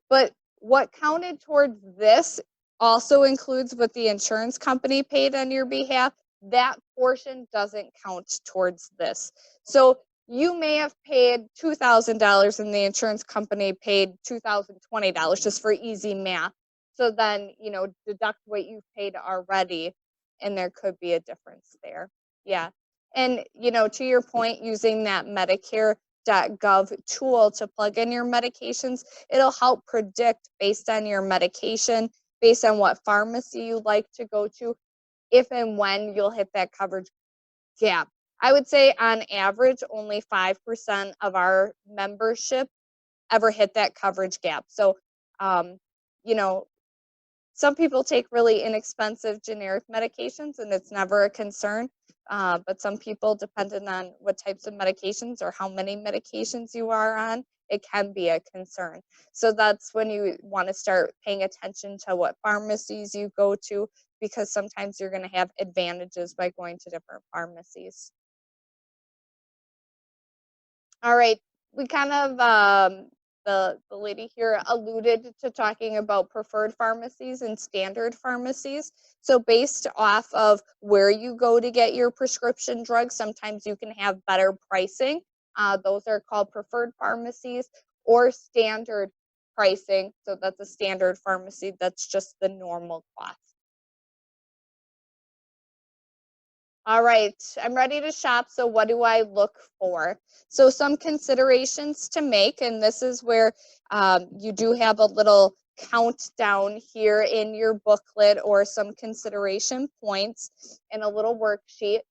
but what counted towards this also includes what the insurance company paid on your behalf. That portion doesn't count towards this. So you may have paid $2,000 and the insurance company paid $2,020 just for easy math. So then, deduct what you've paid already, and there could be a difference there. Yeah. And, to your point, using that Medicare.gov tool to plug in your medications, it'll help predict based on your medication, based on what pharmacy you like to go to, if and when you'll hit that coverage gap. I would say on average, only 5% of our membership ever hit that coverage gap. So, um, you know, some people take really inexpensive generic medications and it's never a concern. But some people, depending on what types of medications or how many medications you are on, it can be a concern. So that's when you want to start paying attention to what pharmacies you go to, because sometimes you're going to have advantages by going to different pharmacies. All right. We kind of the lady here alluded to talking about preferred pharmacies and standard pharmacies. So based off of where you go to get your prescription drugs, sometimes you can have better pricing. Those are called preferred pharmacies or standard pricing. So that's a standard pharmacy. That's just the normal cost. All right, I'm ready to shop. So what do I look for? So some considerations to make, and this is where you do have a little countdown here in your booklet or some consideration points in a little worksheet.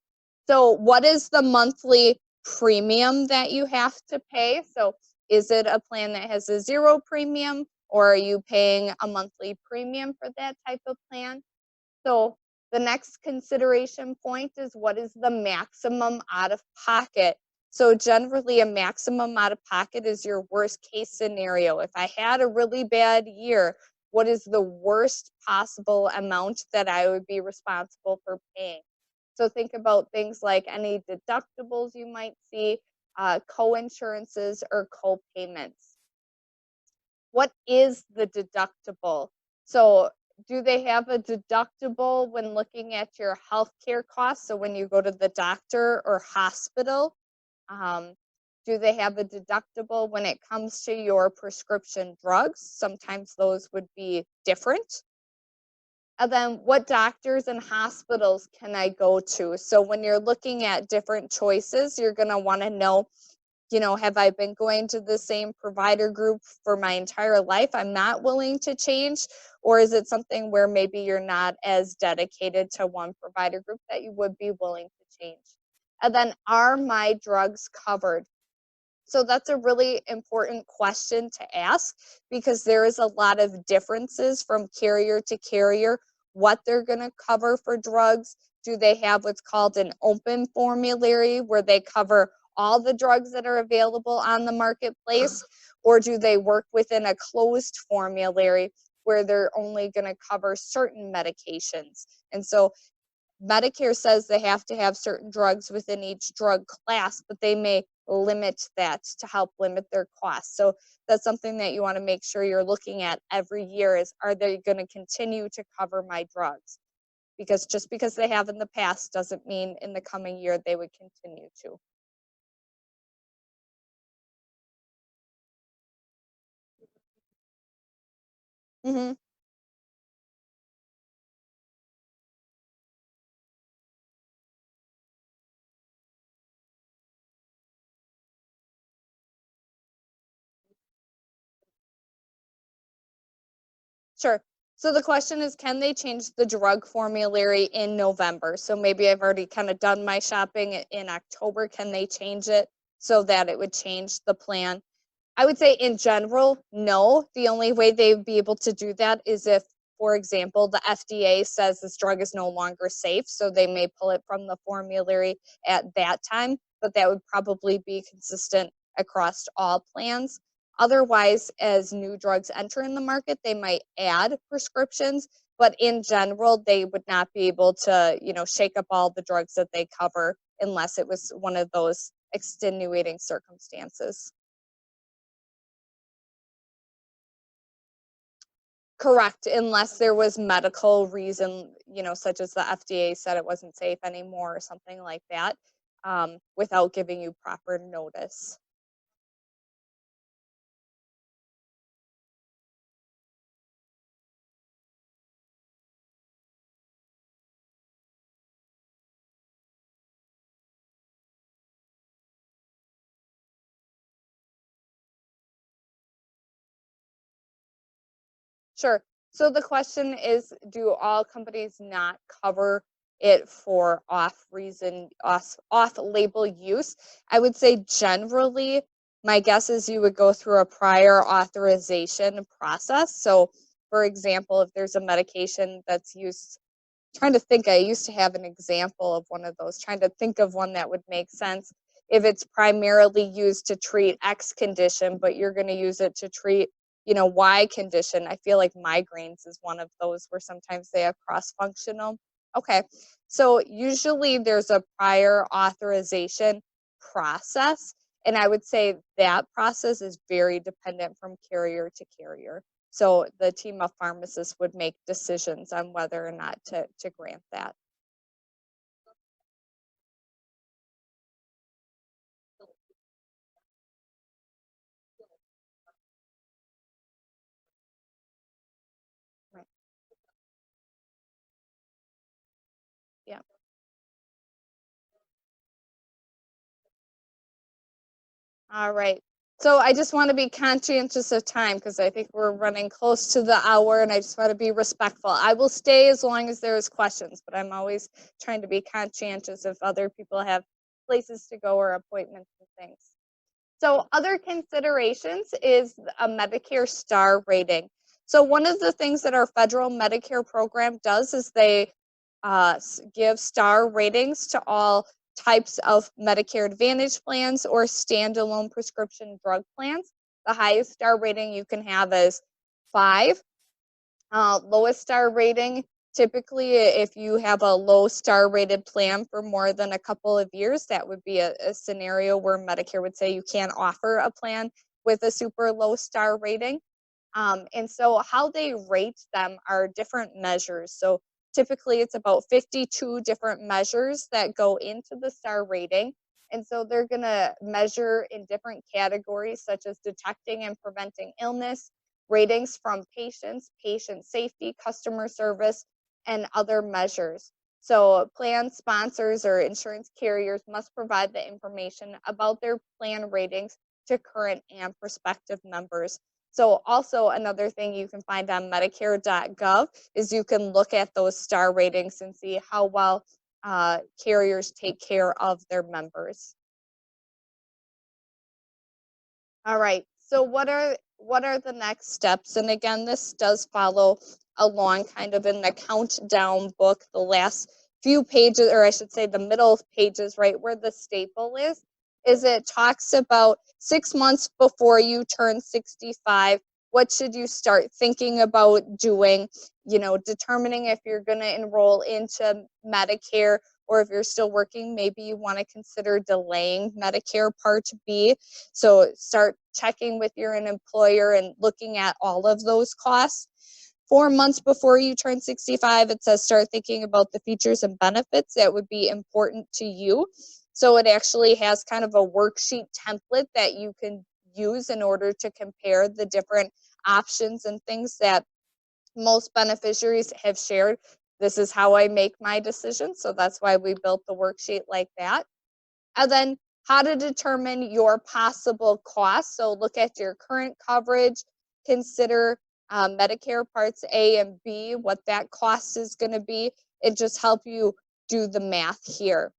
So what is the monthly premium that you have to pay? So is it a plan that has a zero premium, or are you paying a monthly premium for that type of plan? So the next consideration point is, what is the maximum out of pocket So generally, a maximum out of pocket is your worst case scenario. If I had a really bad year, what is the worst possible amount that I would be responsible for paying? So think about things like any deductibles you might see, co-insurances, or co-payments. What is the deductible? So do they have a deductible when looking at your healthcare costs? So when you go to the doctor or hospital, um, do they have a deductible when it comes to your prescription drugs? Sometimes those would be different. And then what doctors and hospitals can I go to? So when you're looking at different choices, you're going to want to know, have I been going to the same provider group for my entire life? I'm not willing to change. Or is it something where maybe you're not as dedicated to one provider group that you would be willing to change? And then, are my drugs covered? So that's a really important question to ask, because there is a lot of differences from carrier to carrier, what they're going to cover for drugs. Do they have what's called an open formulary where they cover all the drugs that are available on the marketplace? Or do they work within a closed formulary where they're only going to cover certain medications? And so Medicare says they have to have certain drugs within each drug class, but they may limit that to help limit their costs. So that's something that you want to make sure you're looking at every year is, are they going to continue to cover my drugs? Because just because they have in the past doesn't mean in the coming year they would continue to. Hmm. Sure. So the question is, can they change the drug formulary in November? So maybe I've already kind of done my shopping in October. Can they change it so that it would change the plan? I would say in general, no. The only way they'd be able to do that is if, for example, the FDA says this drug is no longer safe, so they may pull it from the formulary at that time, but that would probably be consistent across all plans. Otherwise, as new drugs enter in the market, they might add prescriptions, but in general, they would not be able to, shake up all the drugs that they cover unless it was one of those extenuating circumstances. Correct, unless there was medical reason, such as the FDA said it wasn't safe anymore or something like that, without giving you proper notice. Sure. So the question is, do all companies not cover it for off label use? I would say generally, my guess is you would go through a prior authorization process. So, for example, if there's a medication that's used, trying to think, I used to have an example of one of those, trying to think of one that would make sense. If it's primarily used to treat X condition, but you're going to use it to treat, Y condition. I feel like migraines is one of those where sometimes they have cross functional. Okay. So usually there's a prior authorization process. And I would say that process is very dependent from carrier to carrier. So the team of pharmacists would make decisions on whether or not to grant that. Right. Yeah. All right. So I just want to be conscientious of time because I think we're running close to the hour and I just want to be respectful. I will stay as long as there's questions, but I'm always trying to be conscientious if other people have places to go or appointments and things. So other considerations is a Medicare star rating. So one of the things that our federal Medicare program does is they give star ratings to all types of Medicare Advantage plans or standalone prescription drug plans. The highest star rating you can have is 5. Lowest star rating, typically, if you have a low star rated plan for more than a couple of years, that would be a scenario where Medicare would say you can't offer a plan with a super low star rating. And so how they rate them are different measures. So typically it's about 52 different measures that go into the star rating. And so they're going to measure in different categories, such as detecting and preventing illness, ratings from patients, patient safety, customer service, and other measures. So plan sponsors or insurance carriers must provide the information about their plan ratings to current and prospective members. So also another thing you can find on Medicare.gov is you can look at those star ratings and see how well carriers take care of their members. All right. So what are the next steps? And again, this does follow along kind of in the countdown book, the last few pages, or I should say the middle pages, right where the staple is it talks about 6 months before you turn 65. What should you start thinking about doing? Determining if you're going to enroll into Medicare, or if you're still working, maybe you want to consider delaying Medicare Part B. So start checking with your employer and looking at all of those costs. 4 months before you turn 65, it says start thinking about the features and benefits that would be important to you. So it actually has kind of a worksheet template that you can use in order to compare the different options and things that most beneficiaries have shared. This is how I make my decision. So that's why we built the worksheet like that. And then how to determine your possible costs. So look at your current coverage, consider Medicare Parts A and B, what that cost is going to be, and just help you do the math here.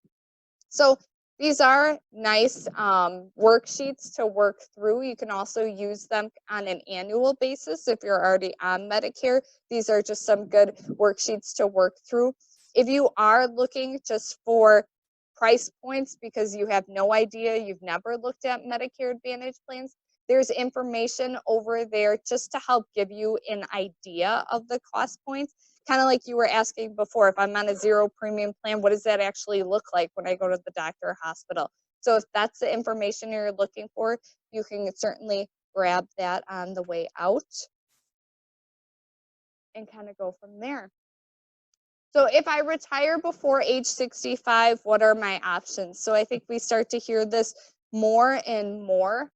So these are nice worksheets to work through. You can also use them on an annual basis if you're already on Medicare. These are just some good worksheets to work through. If you are looking just for price points because you have no idea, you've never looked at Medicare Advantage plans, there's information over there just to help give you an idea of the cost points. Kind of like you were asking before, if I'm on a zero premium plan, what does that actually look like when I go to the doctor or hospital? So if that's the information you're looking for, you can certainly grab that on the way out and kind of go from there. So if I retire before age 65, what are my options? So I think we start to hear this more and more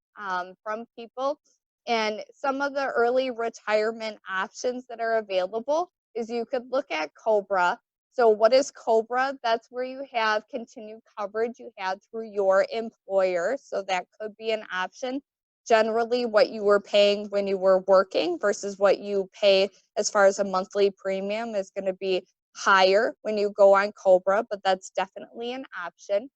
from people. And some of the early retirement options that are available is you could look at COBRA. So what is COBRA? That's where you have continued coverage you had through your employer. So that could be an option. Generally, what you were paying when you were working versus what you pay as far as a monthly premium is going to be higher when you go on COBRA, but that's definitely an option.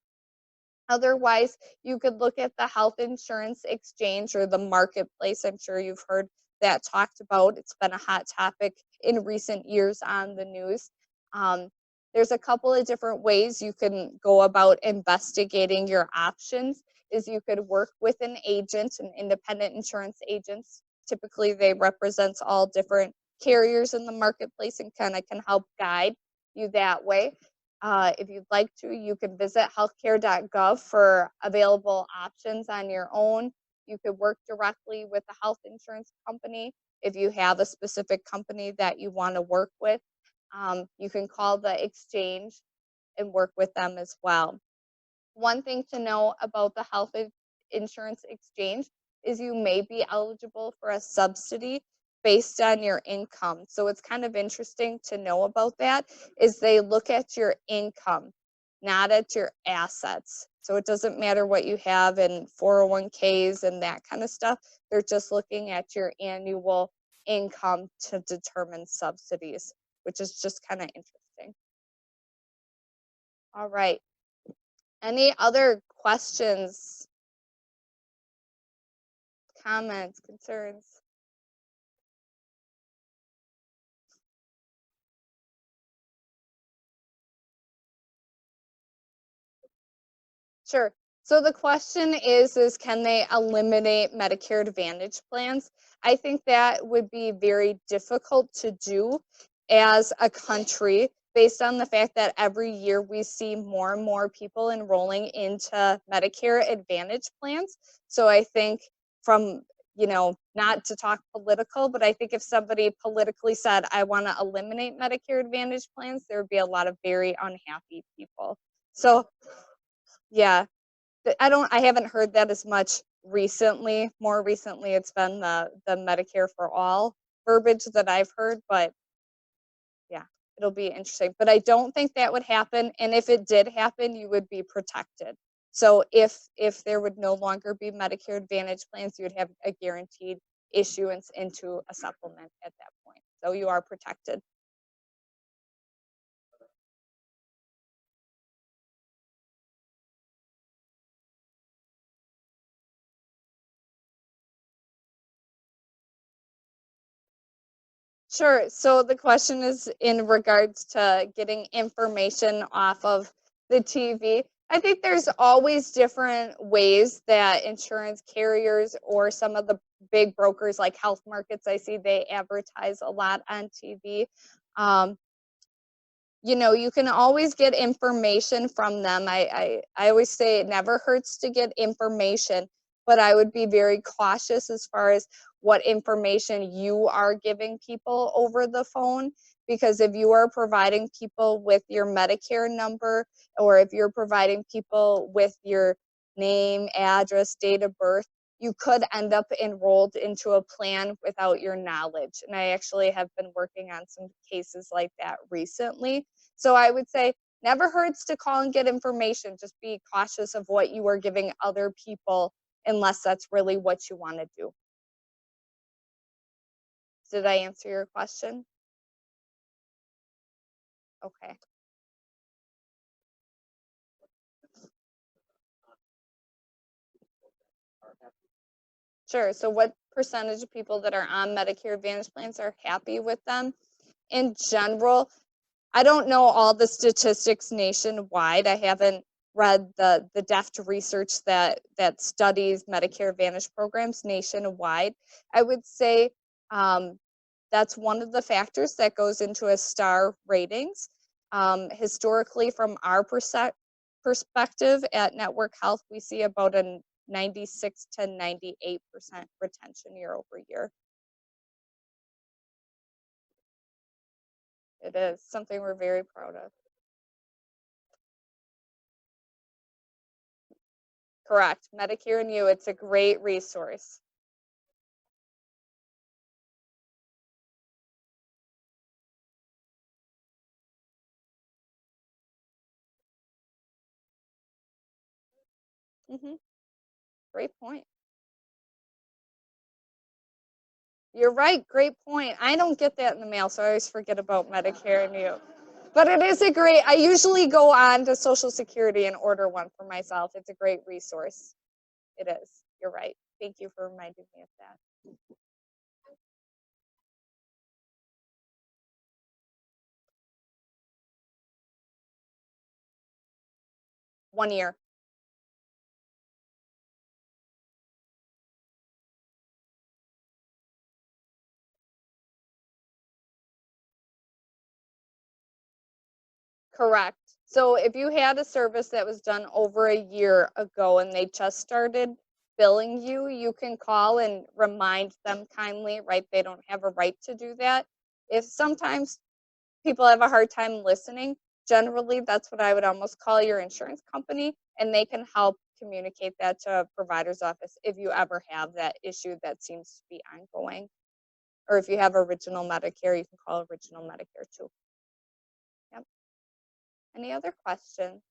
Otherwise, you could look at the health insurance exchange or the marketplace. I'm sure you've heard that talked about. It's been a hot topic in recent years on the news. Um, there's a couple of different ways you can go about investigating your options. Is you could work with an agent, an independent insurance agents. Typically, they represent all different carriers in the marketplace and kind of can help guide you that way. If you'd like to, you can visit healthcare.gov for available options on your own. You could work directly with the health insurance company if you have a specific company that you want to work with. You can call the exchange and work with them as well. One thing to know about the health insurance exchange is you may be eligible for a subsidy based on your income. So it's kind of interesting to know about that is they look at your income, not at your assets. So it doesn't matter what you have in 401ks and that kind of stuff. They're just looking at your annual income to determine subsidies, which is just kind of interesting. All right. Any other questions, comments, concerns? Sure. So the question is can they eliminate Medicare Advantage plans? I think that would be very difficult to do as a country based on the fact that every year we see more and more people enrolling into Medicare Advantage plans. So I think from, not to talk political, but I think if somebody politically said, I want to eliminate Medicare Advantage plans, there would be a lot of very unhappy people. So, yeah, I haven't heard that as much recently. More recently, it's been the Medicare for all verbiage that I've heard, but yeah, it'll be interesting. But I don't think that would happen, and if it did happen, you would be protected. So if there would no longer be Medicare Advantage plans, you would have a guaranteed issuance into a supplement at that point. So you are protected. Sure. So the question is in regards to getting information off of the TV. I think there's always different ways that insurance carriers or some of the big brokers like health markets, I see they advertise a lot on TV. Um, you can always get information from them. I always say it never hurts to get information, but I would be very cautious as far as what information you are giving people over the phone. Because if you are providing people with your Medicare number, or if you're providing people with your name, address, date of birth, you could end up enrolled into a plan without your knowledge. And I actually have been working on some cases like that recently. So I would say never hurts to call and get information. Just be cautious of what you are giving other people unless that's really what you want to do. Did I answer your question? Okay. Sure. So what percentage of people that are on Medicare Advantage plans are happy with them? In general, I don't know all the statistics nationwide. I haven't read the deft research that studies Medicare Advantage programs nationwide. I would say that's one of the factors that goes into a star ratings. Historically, from our perspective at Network Health, we see about a 96 to 98% retention year over year. It is something we're very proud of. Correct. Medicare and You, it's a great resource. Hmm. Great point. You're right. Great point. I don't get that in the mail, so I always forget about Medicare and You. But it is a great, I usually go on to Social Security and order one for myself. It's a great resource. It is. You're right. Thank you for reminding me of that. 1 year. Correct. So if you had a service that was done over a year ago and they just started billing you, you can call and remind them kindly, right? They don't have a right to do that. If sometimes people have a hard time listening, generally that's what I would almost call your insurance company, and they can help communicate that to a provider's office if you ever have that issue that seems to be ongoing. Or if you have original Medicare, you can call original Medicare too. Yep. Any other questions?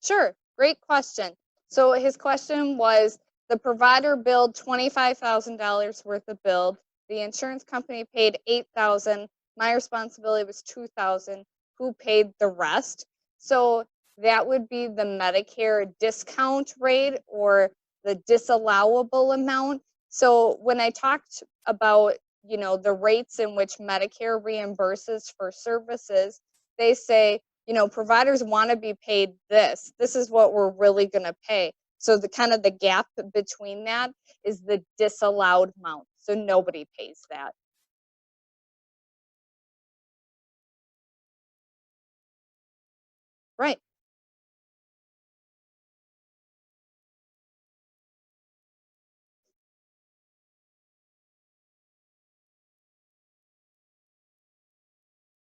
Sure, great question. So his question was, the provider billed $25,000 worth of bill. The insurance company paid $8,000. My responsibility was $2,000. Who paid the rest? So that would be the Medicare discount rate or the disallowable amount. So when I talked about, the rates in which Medicare reimburses for services, they say, providers want to be paid this. This is what we're really going to pay. So the kind of the gap between that is the disallowed amount. So nobody pays that. Right.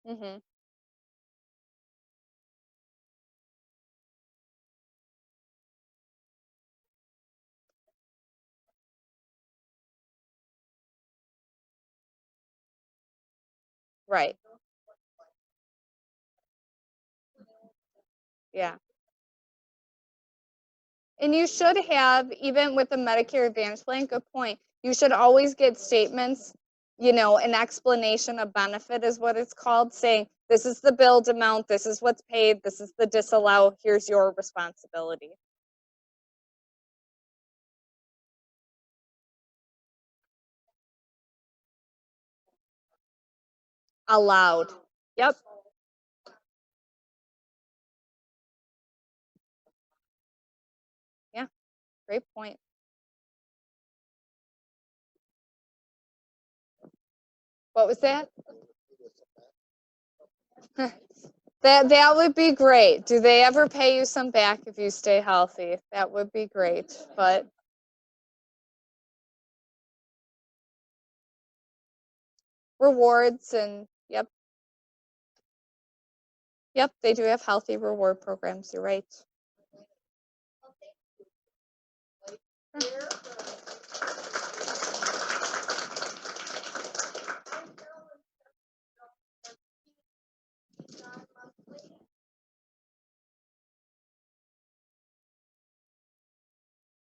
Mhm. Right. Yeah. And you should have, even with the Medicare Advantage plan, good point. You should always get statements, an explanation of benefit is what it's called, saying this is the billed amount, this is what's paid, this is the disallow, here's your responsibility. Allowed. Yep. Yeah. Great point. What was that? That would be great. Do they ever pay you some back if you stay healthy? That would be great. But rewards and yep, they do have healthy reward programs. You're right.